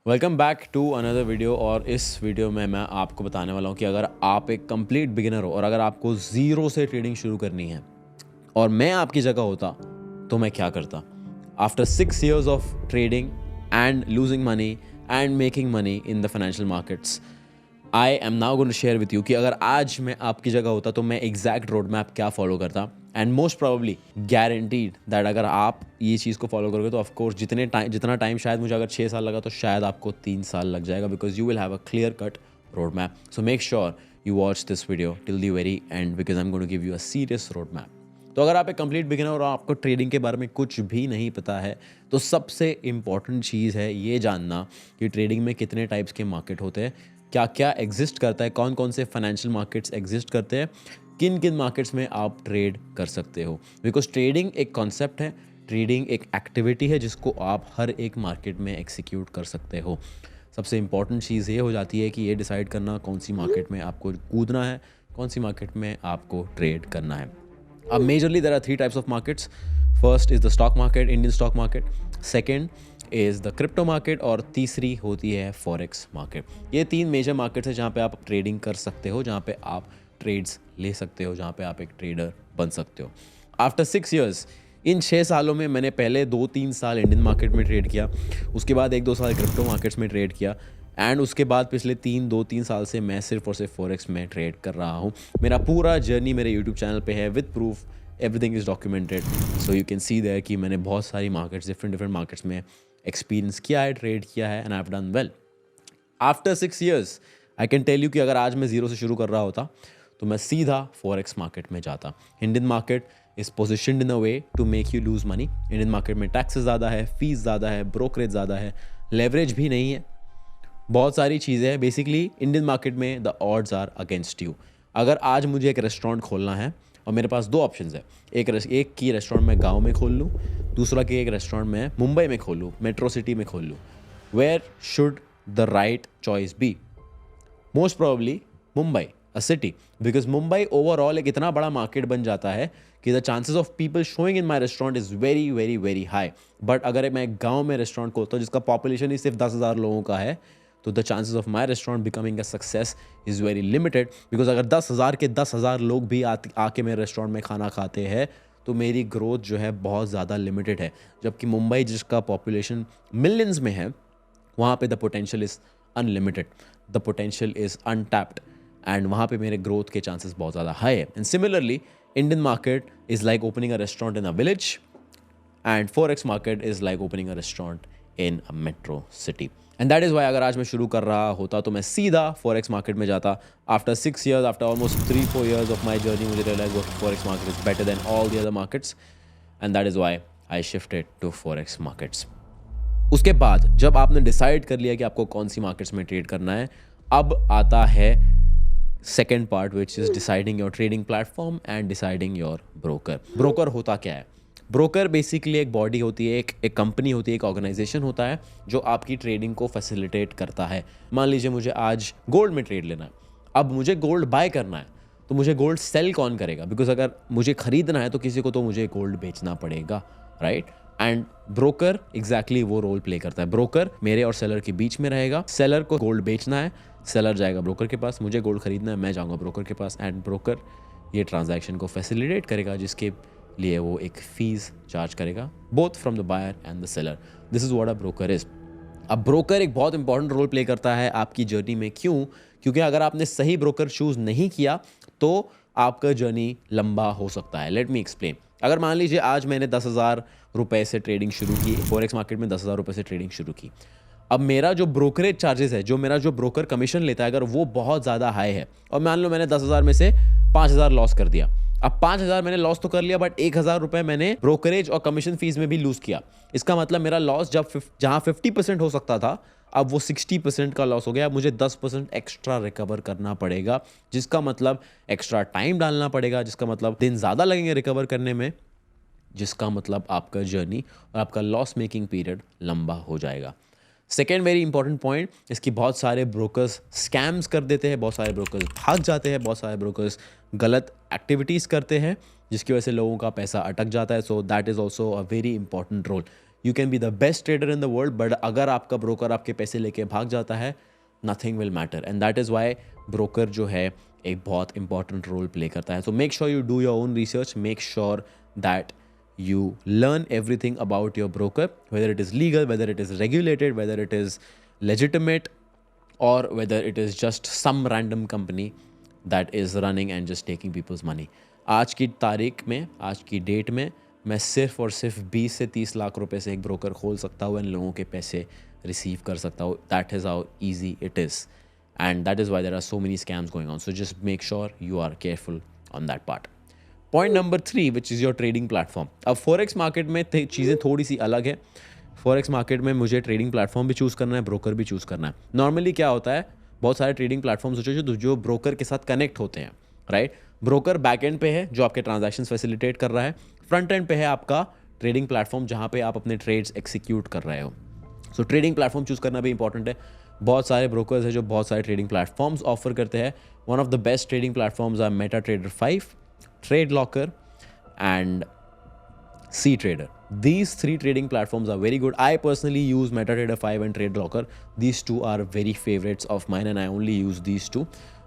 Welcome back to another video. और इस video में मैं आपको बताने वाला हूँ कि अगर आप एक कंप्लीट बिगिनर हो और अगर आपको ज़ीरो से ट्रेडिंग शुरू करनी है और मैं आपकी जगह होता तो मैं क्या करता। After 6 years of trading and losing money and making money in the financial markets, I am now going to share with you कि अगर आज मैं आपकी जगह होता तो मैं एग्जैक्ट रोड मैप क्या फॉलो करता। And most probably guaranteed that अगर आप ये चीज़ को फॉलो करोगे तो ऑफकोर्स जितना टाइम शायद मुझे अगर 6 साल लगा तो शायद आपको 3 साल लग जाएगा, because you will have a clear cut road map. So make sure you watch this video till the very end, because I am going to give you a serious road map. तो अगर आप एक complete beginner और आपको trading के बारे में कुछ भी नहीं पता है तो सबसे इम्पॉर्टेंट चीज़ है ये जानना कि ट्रेडिंग में कितने टाइप्स के मार्केट होते हैं, क्या क्या एग्जिस्ट करता है, कौन कौन से फाइनेंशियल मार्केट्स एग्जिस्ट करते हैं, किन किन मार्केट्स में आप ट्रेड कर सकते हो। बिकॉज ट्रेडिंग एक कॉन्सेप्ट है, ट्रेडिंग एक एक्टिविटी है जिसको आप हर एक मार्केट में एक्सिक्यूट कर सकते हो। सबसे इम्पॉर्टेंट चीज़ ये हो जाती है कि ये डिसाइड करना कौन सी मार्केट में आपको कूदना है, कौन सी मार्केट में आपको ट्रेड करना है। अब majorly there are 3 types of markets. First is the stock market, Indian stock market. Second is the crypto market और तीसरी होती है फॉरेक्स मार्केट। ये 3 मेजर मार्केट्स हैं जहाँ पे आप ट्रेडिंग कर सकते हो, जहाँ पे आप ट्रेड्स ले सकते हो, जहाँ पे आप एक ट्रेडर बन सकते हो। आफ्टर 6 years, इन 6 सालों में मैंने पहले 2-3 साल इंडियन मार्केट में ट्रेड किया, उसके बाद 1-2 साल क्रिप्टो मार्केट्स में ट्रेड किया एंड उसके बाद पिछले 2-3 साल से मैं सिर्फ और सिर्फ फॉरेक्स में ट्रेड कर रहा हूँ। मेरा पूरा जर्नी मेरे यूट्यूब चैनल पे है with proof, everything is documented, so you can see there कि मैंने बहुत सारी मार्केट्स, डिफरेंट मार्केट्स में एक्सपीरियंस किया है, ट्रेड किया है and I have done well. After 6 years I can tell you कि अगर आज मैं ज़ीरो से शुरू कर रहा होता तो मैं सीधा फॉरेक्स मार्केट में जाता। Indian market is positioned in a way to make you lose money. Indian market में टैक्सेस ज़्यादा है, फीस ज़्यादा है, ब्रोकरेज ज़्यादा है, लेवरेज भी नहीं है, बहुत सारी चीज़ें हैं। बेसिकली इंडियन मार्केट में the odds are against you. अगर आज मुझे एक रेस्टोरेंट खोलना है और मेरे पास 2 ऑप्शंस है, एक की रेस्टोरेंट मैं गांव में खोल लूँ, दूसरा की एक रेस्टोरेंट मैं मुंबई में खोल लूँ, मेट्रो सिटी में खोल लूँ। Where should the right choice be? Most probably Mumbai, a city, because Mumbai overall एक इतना बड़ा मार्केट बन जाता है कि the chances of people showing in my restaurant is very very very high. But अगर मैं गांव में रेस्टोरेंट खोलता हूँ जिसका पॉपुलेशन ही सिर्फ 10,000 लोगों का है तो the chances of my restaurant becoming a success is very limited, because अगर 10,000 के 10,000 लोग भी आके मेरे रेस्टोरेंट में खाना खाते हैं तो मेरी ग्रोथ जो है बहुत ज़्यादा लिमिटेड है। जबकि मुंबई जिसका पॉपुलेशन मिलियंस में है वहाँ पे the potential is unlimited, the potential is untapped and वहाँ पे मेरे ग्रोथ के चांसेस बहुत ज़्यादा हाई है। And similarly Indian market is like opening a restaurant in a village and forex market is like opening a restaurant in a metro city. And that is Y अगर आज मैं शुरू कर रहा होता तो मैं सीधा फॉरेक्स मार्केट में जाता। After 6 years, after almost 3-4 years of my journey, मुझे रियलाइज हुआ कि forex market is better than all the other markets and that is why I shifted to forex markets. उसके बाद जब आपने डिसाइड कर लिया कि आपको कौन सी मार्केट्स में ट्रेड करना है, अब आता है second part which is deciding your trading platform and deciding your broker. Broker होता क्या है? ब्रोकर बेसिकली एक बॉडी होती है, एक कंपनी होती है, एक ऑर्गेनाइजेशन होता है जो आपकी ट्रेडिंग को फैसिलिटेट करता है। मान लीजिए मुझे आज गोल्ड में ट्रेड लेना है, अब मुझे गोल्ड बाय करना है तो मुझे गोल्ड सेल कौन करेगा? बिकॉज अगर मुझे खरीदना है तो किसी को तो मुझे गोल्ड बेचना पड़ेगा, राइट? एंड ब्रोकर एग्जैक्टली वो रोल प्ले करता है। ब्रोकर मेरे और सेलर के बीच में रहेगा। सेलर को गोल्ड बेचना है, सेलर जाएगा ब्रोकर के पास, मुझे गोल्ड खरीदना है, मैं जाऊंगा ब्रोकर के पास एंड ब्रोकर ये ट्रांजैक्शन को फैसिलिटेट करेगा जिसके लिए वो एक फीस चार्ज करेगा, both from the buyer and the seller. This is what a broker is. अब ब्रोकर एक बहुत इंपॉर्टेंट रोल प्ले करता है आपकी जर्नी में। क्यों? क्योंकि अगर आपने सही ब्रोकर चूज नहीं किया तो आपका जर्नी लंबा हो सकता है। Let me explain. अगर मान लीजिए आज मैंने 10,000 रुपए से ट्रेडिंग शुरू की, फॉरेक्स मार्केट में 10,000 रुपए से ट्रेडिंग शुरू की। अब मेरा जो ब्रोकरेज चार्जेस है, जो मेरा जो ब्रोकर कमीशन लेता है, अगर वो बहुत ज़्यादा हाई है और मान लो मैंने 10,000 में से 5,000 लॉस कर दिया। अब 5,000 मैंने लॉस तो कर लिया बट 1,000 रुपए मैंने ब्रोकरेज और कमीशन फीस में भी लूज किया। इसका मतलब मेरा लॉस जहां 50% हो सकता था अब वो 60% का लॉस हो गया। अब मुझे 10% एक्स्ट्रा रिकवर करना पड़ेगा, जिसका मतलब एक्स्ट्रा टाइम डालना पड़ेगा, जिसका मतलब दिन ज़्यादा लगेंगे रिकवर करने में, जिसका मतलब आपका जर्नी और आपका लॉस मेकिंग पीरियड लंबा हो जाएगा। सेकेंड वेरी इंपॉर्टेंट पॉइंट, इसकी बहुत सारे ब्रोकर्स स्कैम्स कर देते हैं, बहुत सारे ब्रोकर्स भाग जाते हैं, बहुत सारे ब्रोकर्स गलत एक्टिविटीज़ करते हैं जिसकी वजह से लोगों का पैसा अटक जाता है। So that is also a very important role you can be the best trader in the world, but अगर आपका ब्रोकर आपके पैसे लेके भाग जाता है, nothing will matter. And that is why broker जो है एक बहुत इंपॉर्टेंट रोल प्ले करता है। So make sure you do your own research, make sure that you learn everything about your broker, whether it is legal, whether it is regulated, whether it is legitimate, or whether it is just some random company that is running and just taking people's money. आज की तारीख में, आज की date में मैं सिर्फ और सिर्फ 20 से 30 लाख रुपए से एक ब्रोकर खोल सकता हूँ, इन लोगों के पैसे रिसीव कर सकता हूँ. That is how easy it is, and that is why there are so many scams going on. So just make sure you are careful on that part. Point number 3, which is your trading platform. अब forex market में चीज़ें थोड़ी सी अलग है. Forex market में मुझे trading platform भी choose करना है, ब्रोकर भी चूज़ करना है. नॉर्मली क्या होता है, बहुत सारे ट्रेडिंग प्लेटफॉर्म्स होते हैं जो ब्रोकर के साथ कनेक्ट होते हैं, राइट. ब्रोकर बैक एंड पे है जो आपके ट्रांजैक्शंस फैसिलिटेट कर रहा है, फ्रंट एंड पे है आपका ट्रेडिंग प्लेटफॉर्म जहाँ पे आप अपने ट्रेड्स एक्सिक्यूट कर रहे हो. सो ट्रेडिंग प्लेटफॉर्म चूज़ करना भी इंपॉर्टेंट है. बहुत सारे ब्रोकर्स हैं जो बहुत सारे ट्रेडिंग प्लेटफॉर्म्स ऑफर करते हैं. One of the best trading platforms are MetaTrader 5, TradeLocker and CTrader. These 3 trading platforms are very good. I personally use MetaTrader 5 and TradeLocker. These 2 are very favorites of mine and I only use these 2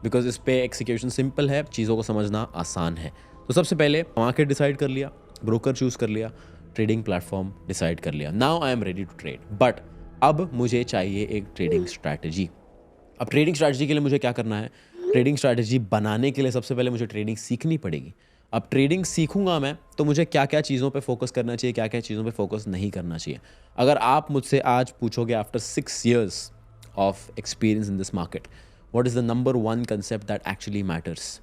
because इस पे execution simple है, चीज़ों को समझना आसान है. तो सबसे पहले मार्केट डिसाइड कर लिया, ब्रोकर चूज़ कर लिया, ट्रेडिंग प्लेटफॉर्म डिसाइड कर लिया. Now I am ready to trade, but अब मुझे चाहिए एक ट्रेडिंग स्ट्रैटेजी. अब ट्रेडिंग स्ट्रैटेजी के लिए मुझे क्या करना है? ट्रेडिंग स्ट्रैटेजी बनाने के लिए सबसे पहले मुझे ट्रेडिंग सीखनी पड़ेगी. अब ट्रेडिंग सीखूंगा मैं तो मुझे क्या क्या चीज़ों पे फोकस करना चाहिए, क्या क्या चीज़ों पे फोकस नहीं करना चाहिए. अगर आप मुझसे आज पूछोगे after 6 years of experience in this market, what is the number 1 concept that actually matters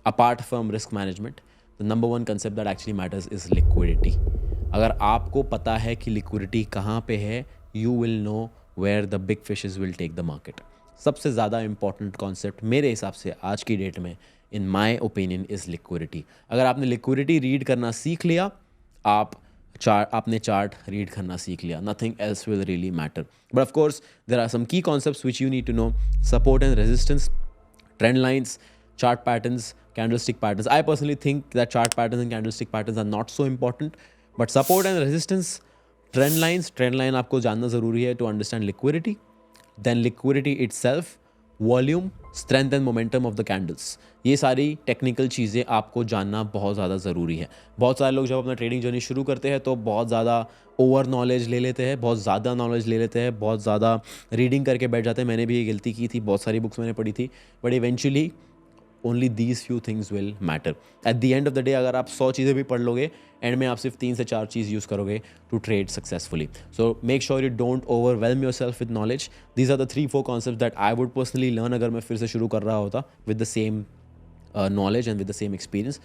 apart from risk management? The number 1 concept that actually matters is liquidity. अगर आपको पता है कि लिक्विडिटी कहाँ पे है, you will know where the big fishes will take the market. सबसे ज़्यादा इंपॉर्टेंट कॉन्सेप्ट मेरे हिसाब से आज की डेट में इन माई ओपिनियन इज़ लिक्विडिटी. अगर आपने लिक्विडिटी रीड करना सीख लिया, आपने चार्ट रीड करना सीख लिया, nothing else will really matter. But of course there are some key concepts which you need to know. Support and resistance, trend lines, chart patterns, candlestick patterns. I personally think that chart patterns and candlestick patterns are not so important, but support and resistance, trend line आपको जानना ज़रूरी है to understand liquidity. Then liquidity itself, volume, strength and momentum of the candles. ये सारी technical चीज़ें आपको जानना बहुत ज़्यादा ज़रूरी है. बहुत सारे लोग जब अपना ट्रेडिंग जर्नी शुरू करते हैं तो बहुत ज़्यादा ओवर नॉलेज ले लेते हैं, बहुत ज़्यादा नॉलेज ले लेते हैं, बहुत ज़्यादा रीडिंग करके बैठ जाते हैं. मैंने भी ये गलती की थी, बहुत सारी बुक्स मैंने पढ़ी थी, but eventually only these few things will matter. At the end of the day अगर आप 100 चीज़ें भी पढ़ लोगे, एंड में आप सिर्फ 3 से 4 चीज़ यूज़ करोगे to trade successfully. So make sure you don't overwhelm yourself with knowledge. These are the 3-4 concept that I would personally learn अगर मैं फिर से शुरू कर रहा होता with the same knowledge and with the same experience.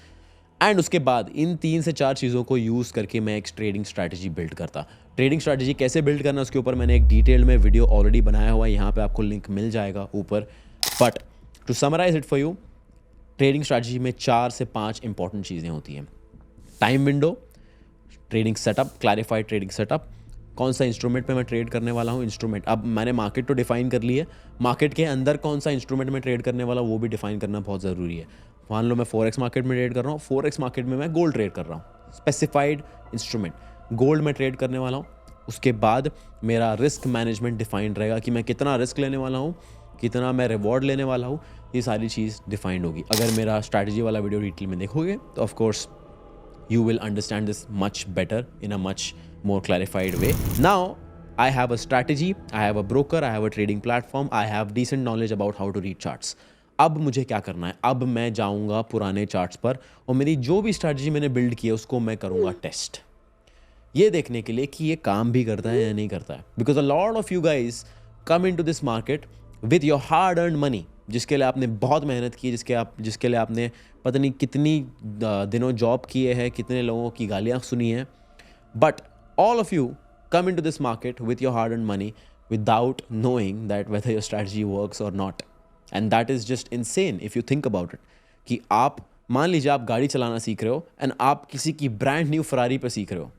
And उसके बाद इन 3 से 4 चीज़ों को यूज़ करके मैं एक ट्रेडिंग स्ट्रैटेजी बिल्ड करता. ट्रेडिंग स्ट्रैटेजी कैसे बिल्ड करना उसके ऊपर मैंने एक डिटेल में वीडियो ऑलरेडी बनाया हुआ है, यहाँ पे आपको लिंक मिल जाएगा ऊपर. But to summarize it for you, trading strategy में 4 से 5 इंपॉर्टेंट चीज़ें होती हैं. Time window, trading setup, clarified trading setup, कौन सा इंस्ट्रूमेंट पे मैं ट्रेड करने वाला हूँ. इंस्ट्रूमेंट, अब मैंने मार्केट तो डिफाइन कर ली है, मार्केट के अंदर कौन सा इंस्ट्रूमेंट में ट्रेड करने वाला वो भी डिफाइन करना बहुत ज़रूरी है. मान लो मैं फॉरेक्स मार्केट में ट्रेड कर रहा हूँ, फॉरेक्स मार्केट में मैं गोल्ड ट्रेड कर रहा हूँ, स्पेसिफाइड इंस्ट्रूमेंट गोल्ड में ट्रेड करने वाला हूँ. उसके बाद मेरा रिस्क मैनेजमेंट डिफाइंड रहेगा कि मैं कितना रिस्क लेने वाला हूँ, कितना मैं रिवॉर्ड लेने वाला हूँ, ये सारी चीज़ डिफाइंड होगी. अगर मेरा स्ट्रैटेजी वाला वीडियो डिटेल में देखोगे तो of course you will understand this much better in a much more clarified way. Now I have a strategy, I have a broker, I have a trading platform, I have decent knowledge about how to read charts. अब मुझे क्या करना है? अब मैं जाऊंगा पुराने charts पर और मेरी जो भी स्ट्रैटेजी मैंने बिल्ड की है उसको मैं करूंगा टेस्ट, ये देखने के लिए कि ये काम भी करता है या नहीं करता है. Because a lot of you guys come in to this market with your hard earn money, जिसके लिए आपने बहुत मेहनत की है, जिसके लिए आपने पता नहीं कितनी दिनों जॉब किए हैं, कितने लोगों की गालियाँ सुनी हैं. But all of you come in to this market with your hard earn money without knowing that whether your strategy works और not. And that is just insane if you think about it. कि आप मान लीजिए आप गाड़ी चलाना सीख रहे हो एंड आप किसी की ब्रांड न्यू फरारी पर सीख रहे हो.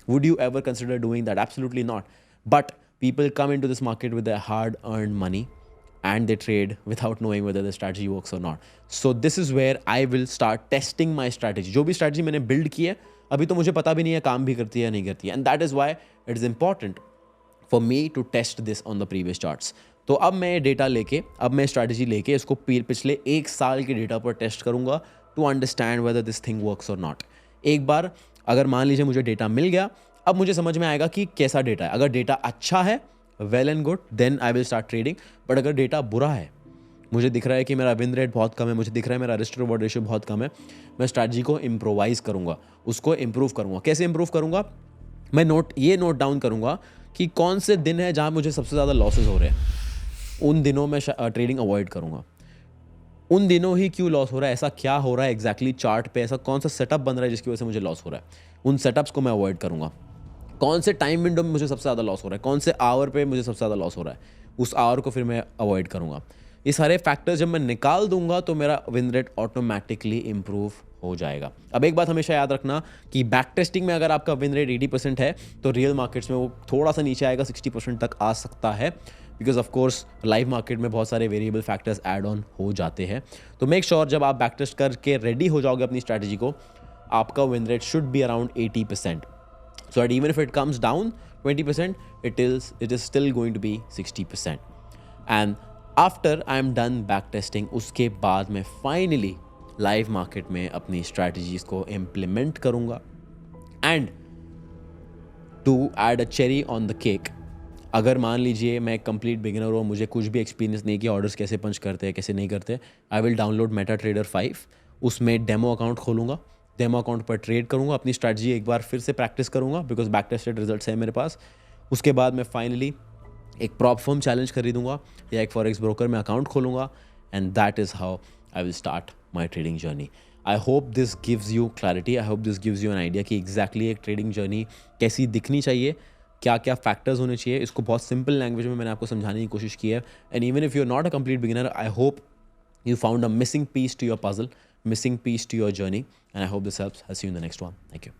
Would you ever consider doing that? Absolutely not. But people come into this market with their hard-earned money and they trade without knowing whether the strategy works or not. So this is where I will start testing my strategy. जो भी strategy मैंने build की है, अभी तो मुझे पता भी नहीं है काम भी करती है या नहीं करती है, and that is why it is important for me to test this on the previous charts. तो अब मैं डेटा लेके, अब मैं स्ट्रैटेजी लेके इसको पिछले 1 साल के डेटा पर टेस्ट करूँगा to understand whether this thing works और नॉट। एक बार अगर मान लीजिए मुझे डेटा मिल गया, अब मुझे समझ में आएगा कि कैसा डेटा है। अगर डेटा अच्छा है, well and good, then I will start trading. But अगर डेटा बुरा है, मुझे दिख रहा है कि मेरा विन रेट बहुत कम है, मुझे दिख रहा है मेरा रिस्क रिवॉर्ड रेशियो बहुत कम है, मैं स्ट्रैटेजी को इम्प्रोवाइज़ करूँगा, उसको इम्प्रूव करूँगा। कैसे इम्प्रूव करूँगा? मैं नोट डाउन करूँगा कि कौन से दिन है जहाँ मुझे सबसे ज़्यादा लॉसेस हो रहे हैं, उन दिनों मैं ट्रेडिंग अवॉइड करूँगा। उन दिनों ही क्यों लॉस हो रहा है, ऐसा क्या हो रहा है एग्जैक्टली चार्ट पे, ऐसा कौन सा सेटअप बन रहा है जिसकी वजह से मुझे लॉस हो रहा है, उन सेटअप्स को मैं अवॉइड करूँगा। कौन से टाइम विंडो में मुझे सबसे ज़्यादा लॉस हो रहा है, कौन से आवर पे मुझे सबसे ज़्यादा लॉस हो रहा है, उस आवर को फिर मैं अवॉइड करूँगा। ये सारे फैक्टर्स जब मैं निकाल दूंगा तो मेरा विन रेट ऑटोमेटिकली इंप्रूव हो जाएगा। अब एक बात हमेशा याद रखना कि बैक टेस्टिंग में अगर आपका विन रेट 80% है तो रियल मार्केट्स में वो थोड़ा सा नीचे आएगा, 60% तक आ सकता है, because of course live market में बहुत सारे वेरिएबल फैक्टर्स ऐड ऑन हो जाते हैं। तो मेक श्योर जब आप बैक टेस्ट करके रेडी हो जाओगे अपनी स्ट्रैटेजी को, आपका win rate should be around 80%, so that even if it comes down 20%, it is still going to be 60%. and after I am done back testing, उसके बाद मैं फाइनली लाइव मार्केट में अपनी स्ट्रैटेजीज को इम्प्लीमेंट करूँगा। And to add a cherry on the cake, अगर मान लीजिए मैं कंप्लीट बिगिनर हूँ, मुझे कुछ भी एक्सपीरियंस नहीं कि ऑर्डर्स कैसे पंच करते हैं कैसे नहीं करते, I will download Meta trader 5, उसमें डेमो अकाउंट खोलूँगा, डेमो अकाउंट पर ट्रेड करूँगा, अपनी स्ट्रैटेजी एक बार फिर से प्रैक्टिस करूँगा बिकॉज बैक टेस्टेड रिजल्ट्स है मेरे पास। उसके बाद मैं फाइनली एक प्रॉप फर्म चैलेंज खरीदूँगा या एक फॉरेक्स ब्रोकर में अकाउंट खोलूँगा, and that is how I will start my trading journey. I hope this gives you clarity, I hope this gives you an idea कि एग्जैक्टली एक trading journey कैसी दिखनी चाहिए, क्या क्या फैक्टर्स होने चाहिए। इसको बहुत सिंपल लैंग्वेज में मैंने आपको समझाने की कोशिश की है। And even if you are not a complete beginner, I hope you found a missing piece to your puzzle, missing piece to your journey, and I hope this helps. I'll see you in the next one. Thank you.